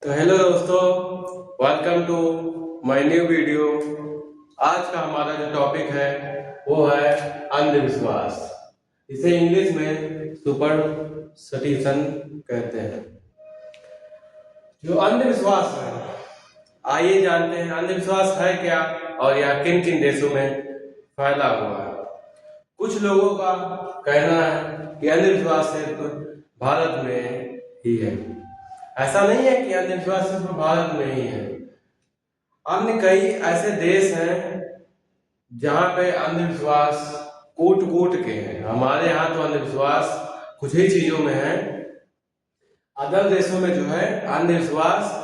तो हेलो दोस्तों, welcome to my new video. आज का हमारा जो टॉपिक है वो है अंधविश्वास। इसे इंग्लिश में सुपरस्टिशन कहते हैं। जो अंधविश्वास है, आइए जानते हैं अंधविश्वास है क्या और यह किन किन देशों में फैला हुआ है। कुछ लोगों का कहना है कि अंधविश्वास सिर्फ भारत में ही है। ऐसा नहीं है कि अंधविश्वास सिर्फ भारत में ही है। अन्य कई ऐसे देश हैं जहाँ पे अंधविश्वास कूट कूट के हैं। हमारे यहाँ तो अंधविश्वास कुछ ही चीजों में है। अदर देशों में जो है अंधविश्वास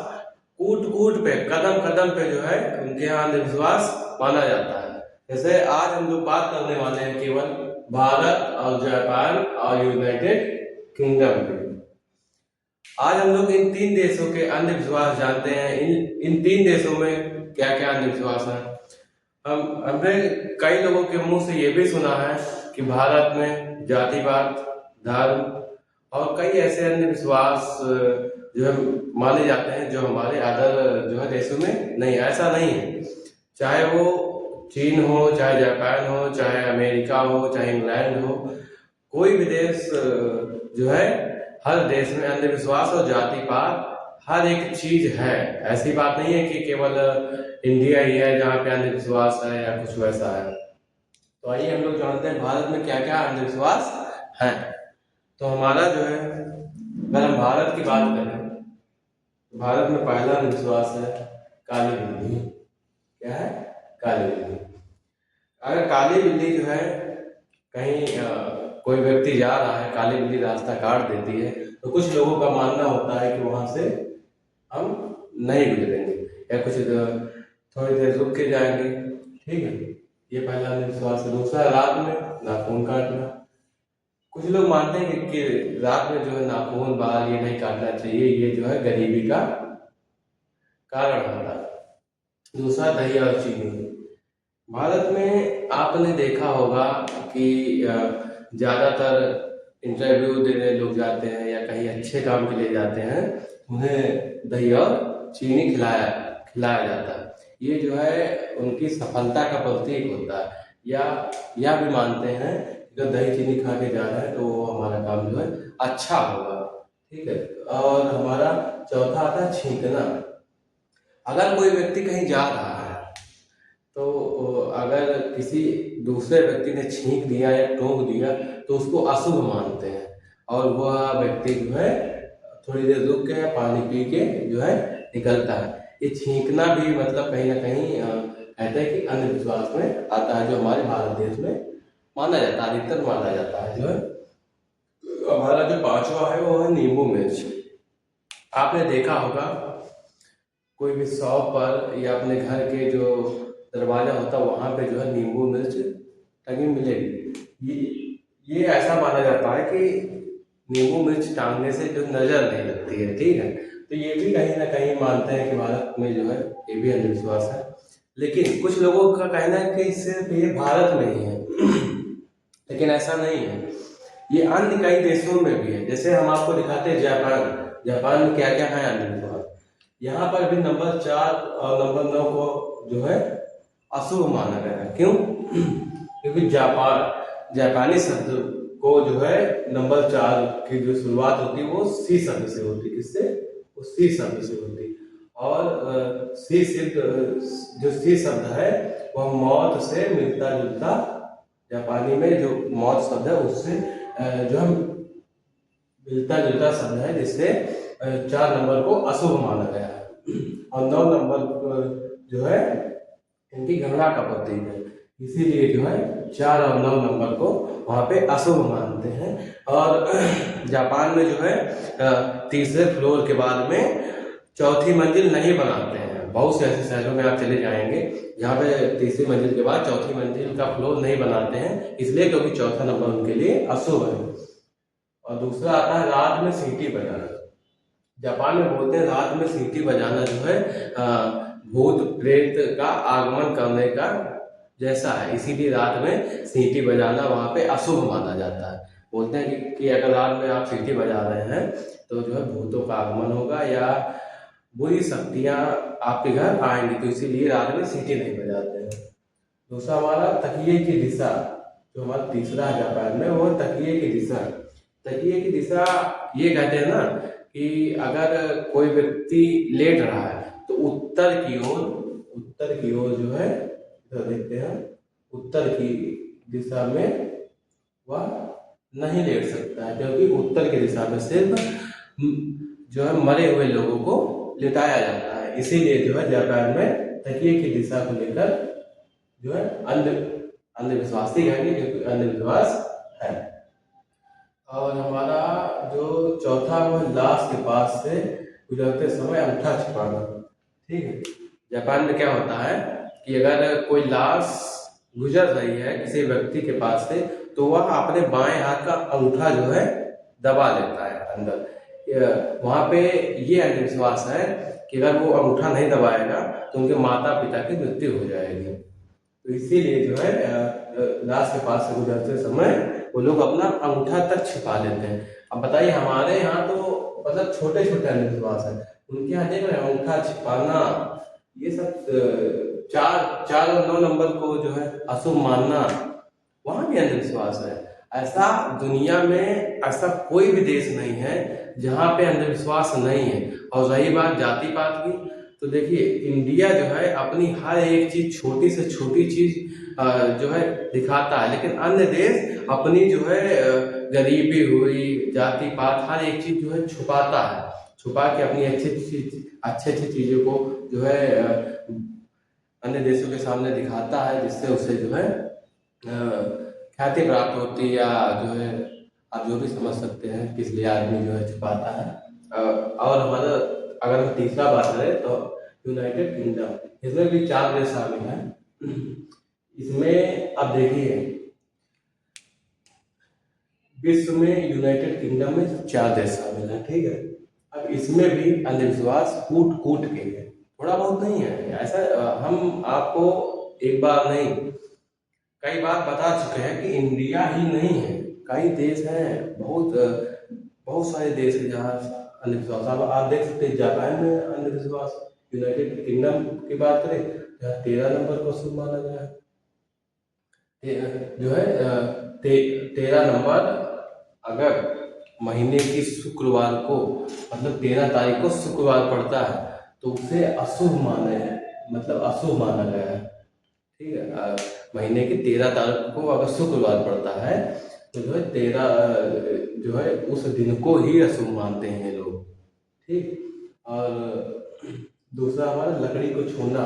कूट कूट पे, कदम कदम पे जो है उनके यहाँ अंधविश्वास माना जाता है। जैसे आज हम लोग बात करने वाले हैं केवल भारत और जापान और यूनाइटेड किंगडम की। आज हम लोग इन तीन देशों के अंधविश्वास जानते हैं। इन तीन देशों में क्या क्या अंधविश्वास है। हमने कई लोगों के मुंह से ये भी सुना है कि भारत में जातिवाद, धर्म और कई ऐसे अंधविश्वास जो है माने जाते हैं जो हमारे अदर जो है देशों में नहीं। ऐसा नहीं है। चाहे वो चीन हो, चाहे जापान हो, चाहे अमेरिका हो, चाहे इंग्लैंड हो, कोई भी देश जो है, हर देश में अंधविश्वास और जाति पात हर एक चीज है। ऐसी बात नहीं है कि केवल इंडिया ही है जहाँ पे अंधविश्वास है या कुछ वैसा है। तो आइए हम लोग जानते हैं भारत में क्या क्या अंधविश्वास है। तो हमारा जो है, अगर हम भारत की बात करें तो भारत में पहला अंधविश्वास है काली बिल्ली। क्या है? काली बिल्ली। अगर काली बिल्ली जो है कहीं कोई व्यक्ति जा रहा है, काली बिल्ली रास्ता काट देती है, तो कुछ लोगों का मानना होता है कि वहां से हम नहीं गुजरेंगे या कुछ थोड़ी देर रुक के जाएंगे। ठीक है, ये पहला अंधविश्वास है। दूसरा, रात में नाखून काटना। कुछ लोग मानते हैं कि रात में जो है नाखून, बाल ये नहीं काटना चाहिए, ये जो है गरीबी का कारण होता है। दूसरा, दही और चीनी। भारत में आपने देखा होगा कि ज्यादातर इंटरव्यू देने लोग जाते हैं या कहीं अच्छे काम के लिए जाते हैं, उन्हें दही और चीनी खिलाया खिलाया जाता है। ये जो है उनकी सफलता का प्रतीक होता है। या यह भी मानते हैं कि जो दही चीनी खा के जा रहा है तो हमारा काम जो है अच्छा होगा। ठीक है। और हमारा चौथा आता है छींकना। अगर कोई व्यक्ति कहीं जा रहा है तो अगर किसी दूसरे व्यक्ति ने छींक दिया या टोक दिया तो उसको अशुभ मानते हैं, और वह व्यक्ति जो है थोड़ी देर रुक के पानी पी के जो है निकलता है। ये छींकना भी मतलब कहीं ना कहीं कहते हैं कि अंधविश्वास में आता है, जो हमारे भारत देश में माना जाता है, अधिकतर माना जाता है। जो है हमारा जो पांचवा है वो है नींबू मिर्च। आपने देखा होगा कोई भी शॉप पर या अपने घर के जो दरवाजा होता है वहां पे जो है नींबू मिर्च टंगी मिलेगी। ये ऐसा माना जाता है कि नींबू मिर्च टांगने से जो नजर नहीं लगती है। ठीक है, तो ये भी कहीं ना कहीं मानते हैं कि भारत में जो है ये भी अंधविश्वास है। लेकिन कुछ लोगों का कहना है कि सिर्फ ये भारत में ही है लेकिन ऐसा नहीं है, ये अन्य कई देशों में भी है। जैसे हम आपको दिखाते हैं जापान। जापान में क्या क्या है अंधविश्वास। यहाँ पर भी नंबर 4 और नंबर 9 को जो है अशुभ माना गया है। क्यों? क्योंकि जापानी शब्द को जो है नंबर 4 की जो शुरुआत होती है वो सी शब्द से होती है। किससे? वो सी शब्द से होती है। और सी शब्द, जो सी शब्द है वह मौत से मिलता जुलता, जापानी में जो मौत शब्द है उससे जो हम मिलता जुलता शब्द है, जिससे 4 नंबर को अशुभ माना गया है। और 9 नंबर जो है इनकी गणना का प्रतीक है, इसीलिए जो है 4 और 9 नंबर को वहाँ पे अशुभ मानते हैं। और जापान में जो है तीसरे फ्लोर के बाद में चौथी मंजिल नहीं बनाते हैं। बहुत से ऐसे शहरों में आप चले जाएंगे जहाँ पे तीसरी मंजिल के बाद चौथी मंजिल का फ्लोर नहीं बनाते हैं, इसलिए क्योंकि चौथा नंबर उनके लिए अशुभ है। और दूसरा आता है रात में सीटी बजाना। जापान में बोलते हैं रात में सीटी बजाना जो है भूत प्रेत का आगमन करने का जैसा है, इसीलिए रात में सीटी बजाना वहाँ पे अशुभ माना जाता है। बोलते हैं कि अगर रात में आप सीटी बजा रहे हैं तो जो है भूतों का आगमन होगा या बुरी शक्तियाँ आपके घर आएंगी, तो इसीलिए रात में सीटी नहीं बजाते हैं। दूसरा हमारा तकिए की दिशा, जो हमारा तीसरा है जापान में, वो तकिए की दिशा। तकिए की दिशा ये कहते हैं ना कि अगर कोई व्यक्ति लेट रहा है तो उत्तर की ओर जो है, इधर देखते हैं, उत्तर की दिशा में वह नहीं लेट सकता है, क्योंकि उत्तर की दिशा में सिर्फ जो है मरे हुए लोगों को लिटाया जाता है। इसीलिए जो है जापान में तकिए की दिशा को लेकर जो है अंधविश्वास ही कहेंगे, क्योंकि अंधविश्वास है। और हमारा जो चौथा, वो लाश के पास से गुजरते समय अंगूठा छिपाना। ठीक है, जापान में क्या होता है कि अगर कोई लाश गुजर रही है किसी व्यक्ति के पास से, तो वह अपने बाएं हाथ का अंगूठा जो है दबा लेता है अंदर। वहाँ पे ये अंधविश्वास है कि अगर वो अंगूठा नहीं दबाएगा तो उनके माता पिता की मृत्यु हो जाएगी। तो इसीलिए जो है लाश के पास से गुजरते समय वो लोग अपना अंगूठा तक छिपा लेते हैं। अब बताइए, हमारे यहाँ तो मतलब छोटे छोटे अंधविश्वास है, उनके यहाँ देख रहे हैं अंगूठा छिपाना, ये सब चार चार और 9 नंबर को जो है अशुभ मानना, वहाँ भी अंधविश्वास है। ऐसा दुनिया में ऐसा कोई भी देश नहीं है जहाँ पे अंधविश्वास नहीं है। और रही बात जाति पात की, तो देखिए इंडिया जो है अपनी हर एक चीज, छोटी से छोटी चीज जो है दिखाता है, लेकिन अन्य देश अपनी जो है गरीबी हुई, जाति पात, हर एक चीज जो है छुपाता है, छुपा के अपनी अच्छी अच्छी चीजों को जो है अन्य देशों के सामने दिखाता है, जिससे उसे जो है ख्याति प्राप्त होती है, या जो है आप जो भी समझ सकते हैं किस लिए आदमी जो है छुपाता है। और हमारा अगर हम तीसरा बात करें तो यूनाइटेड किंगडम, इसमें भी 4 देश शामिल हैं। इसमें आप देखिए, विश्व में यूनाइटेड किंगडम में 4 देश शामिल हैं। ठीक है, अब इसमें भी अंधविश्वास कूट कूट के है, थोड़ा बहुत नहीं है ऐसा। हम आपको एक बार नहीं कई बार बता चुके हैं कि इंडिया ही नहीं है, कई देश हैं, बहुत सारे देश हैं जहाँ अंधविश्वास। अब आप देख सकते हैं जापान में अंधविश्वास, यूनाइटेड किंगडम की बात करें जहाँ 13 नंबर को शुभ माना गया है। जो है 13 नंबर अगर महीने की शुक्रवार को, मतलब 13 तारीख को शुक्रवार पड़ता है, तो उसे अशुभ माना है, मतलब अशुभ माना गया है। ठीक है, महीने की 13 तारीख को अगर शुक्रवार पड़ता है तो जो है 13 जो है उस दिन को ही अशुभ मानते हैं लोग। ठीक, और दूसरा हमारा लकड़ी को छूना।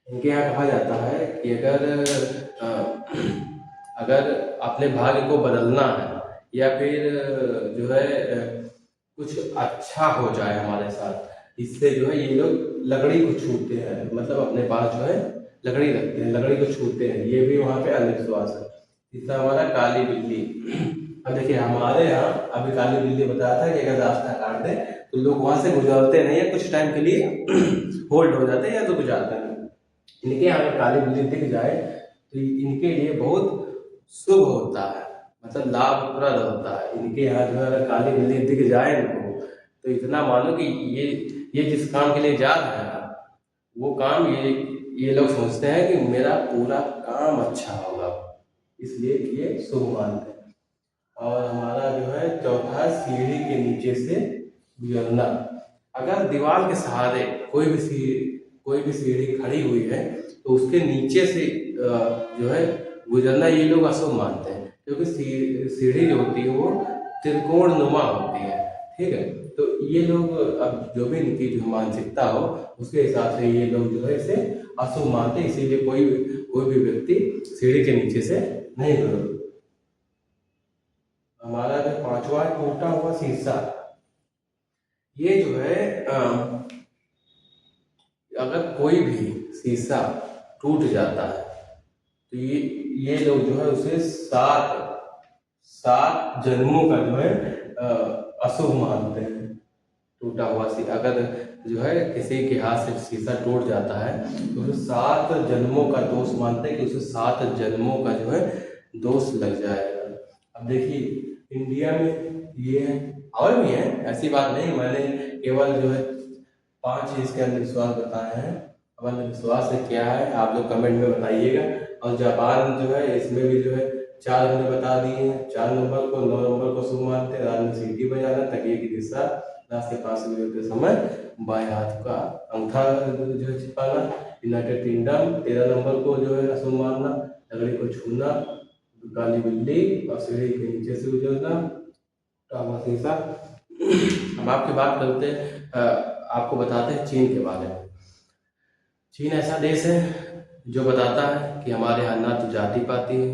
इनके यहाँ कहा जाता है कि अगर अपने भाग्य को बदलना है, या फिर जो है कुछ अच्छा हो जाए हमारे साथ, इससे जो है ये लोग लकड़ी को छूते हैं, मतलब अपने पास जो है लकड़ी रखते हैं, लकड़ी को छूते हैं, ये भी वहाँ पे अंधविश्वास है। तीसरा हमारा काली बिल्ली। अब देखिए हमारे यहाँ अभी काली बिल्ली बताया था कि अगर रास्ता काट दे तो लोग वहां से गुजरते नहीं है, कुछ टाइम के लिए होल्ड हो जाते हैं या तो गुजरते हैं। इनके यहाँ अगर काली बिल्ली दिख जाए तो इनके लिए बहुत शुभ होता है, मतलब लाभप्रद होता है। इनके यहाँ जो है अगर काली बिल्ली दिख जाए इनको, तो इतना मानो कि ये जिस काम के लिए जा रहे हैं वो काम ये लोग सोचते हैं कि मेरा पूरा काम अच्छा होगा, इसलिए ये शुभ मानते हैं। और हमारा जो है चौथा, सीढ़ी के नीचे से गुजरना। अगर दीवार के सहारे कोई भी सीढ़ी खड़ी हुई है तो उसके नीचे से जो है गुजरना ये लोग अशुभ मानते हैं, क्योंकि सीढ़ी जो होती है वो त्रिकोण नुमा होती है। ठीक है, तो ये लोग अब जो भी इनकी जो मानसिकता हो उसके हिसाब से ये लोग जो है इसे अशुभ मानते हैं, इसीलिए कोई भी व्यक्ति सीढ़ी के नीचे से नहीं गुजरता। हमारा जो पांचवा, टूटा हुआ शीशा। ये जो है अगर कोई भी शीशा टूट जाता है तो ये लोग जो है उसे 7 जन्मों का जो है अशुभ मानते हैं। टूटा हुआ शीशा, अगर जो है किसी के हाथ से शीशा टूट जाता है तो उसे 7 जन्मों का दोष मानते हैं, कि उसे 7 जन्मों का जो है दोष लग जाएगा। अब देखिए इंडिया में ये है, और भी है, ऐसी बात नहीं, मैंने केवल जो है 5 चीज के अंधविश्वास बताए हैं। अब अंधविश्वास है क्या है आप लोग कमेंट में बताइएगा। और जापान जो है इसमें भी जो है 4 हमने बता दिए हैं। 4 नंबर को 9 नंबर को शुभ मानते हैं। रात में सीटी बजाना, तकिए की दिशा, रात के पास में होते समय बाएं हाथ का अंगूठा जो है छिपाना। यूनाइटेड किंगडम 13 नंबर को जो है अशुभ मानना। लकड़ी को छूना, काली बिल्ली और सीढ़ी के नीचे से गुजरना, टावा शीशा। अब आपकी बात करते हैं, आपको बताते हैं चीन के बारे में। चीन ऐसा देश है जो बताता है कि हमारे यहाँ ना तो जाति पाति है,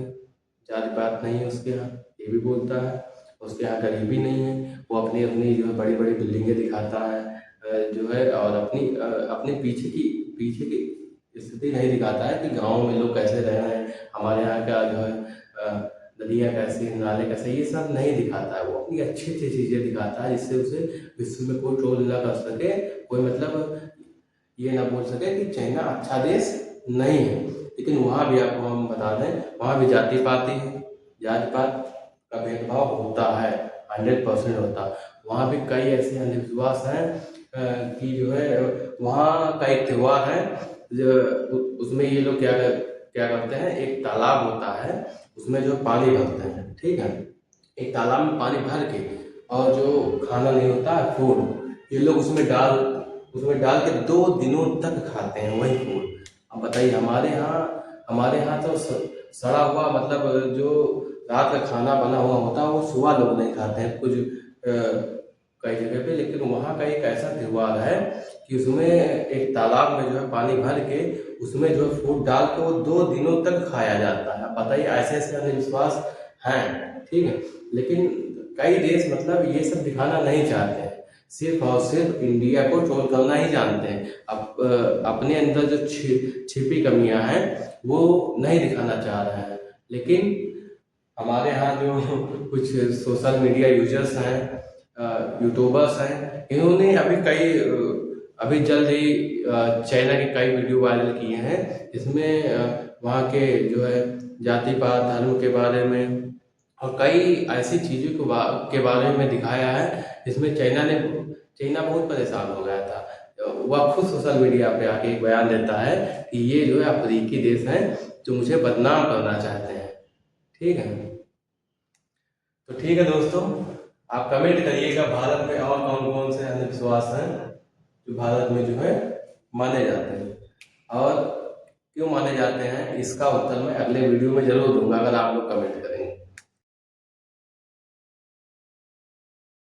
जाति पात नहीं है उसके यहाँ, ये भी बोलता है। उसके यहाँ गरीबी नहीं है, वो अपनी अपनी जो है बड़ी बड़ी बिल्डिंगें दिखाता है जो है, और अपने पीछे की स्थिति नहीं दिखाता है कि गाँव में लोग कैसे रह रहे हैं, हमारे यहाँ का जो है नदियाँ कैसी हैं, नाले कैसे, ये सब नहीं दिखाता है। वो अपनी अच्छी अच्छी चीज़ें दिखाता है जिससे उसे विश्व में कोई ट्रोल ना कर सके, कोई मतलब ये ना बोल सके कि चाइना अच्छा देश नहीं है। लेकिन वहाँ भी आपको हम बता दें, वहाँ भी जाति पाति है, जाति पात का भेदभाव होता है, 100% होता है। वहाँ भी कई ऐसे अंधविश्वास हैं कि जो है वहाँ का एक त्योहार है जो उसमें ये लोग क्या क्या करते हैं, एक तालाब होता है उसमें जो पानी भरते हैं, ठीक है। एक तालाब में पानी भर के और जो खाना नहीं होता है फूड, ये लोग उसमें डाल के 2 दिनों तक खाते हैं वही फूड। अब बताइए हमारे यहाँ तो सड़ा हुआ मतलब जो रात का खाना बना हुआ होता है वो सुबह लोग नहीं खाते हैं कुछ कई जगह पे। लेकिन वहाँ का एक ऐसा त्योहार है कि उसमें एक तालाब में जो है पानी भर के उसमें जो है फूड डाल के वो 2 दिनों तक खाया जाता है। बताइए ऐसे ऐसे अंधविश्वास हैं, ठीक है। लेकिन कई देश मतलब ये सब दिखाना नहीं चाहते हैं, सिर्फ और सिर्फ इंडिया को ट्रोल करना ही जानते हैं। अपने अंदर जो छिपी कमियां हैं वो नहीं दिखाना चाह रहे हैं। लेकिन हमारे यहाँ जो कुछ सोशल मीडिया यूजर्स हैं, यूट्यूबर्स हैं, इन्होंने अभी जल्द ही चाइना के कई वीडियो वायरल किए हैं। इसमें वहाँ के जो है जाति पात धर्म के बारे में और कई ऐसी चीज़ों के बारे में दिखाया है जिसमें चाइना बहुत परेशान हो गया था। वह खुद सोशल मीडिया पे आके एक बयान देता है कि ये जो है अफ्रीकी देश हैं जो मुझे बदनाम करना चाहते हैं, ठीक है। तो ठीक है दोस्तों, आप कमेंट करिएगा भारत में और कौन कौन से अंधविश्वास हैं जो भारत में जो है माने जाते हैं और क्यों माने जाते हैं, इसका उत्तर मैं अगले वीडियो में जरूर दूंगा अगर आप लोग कमेंट करें।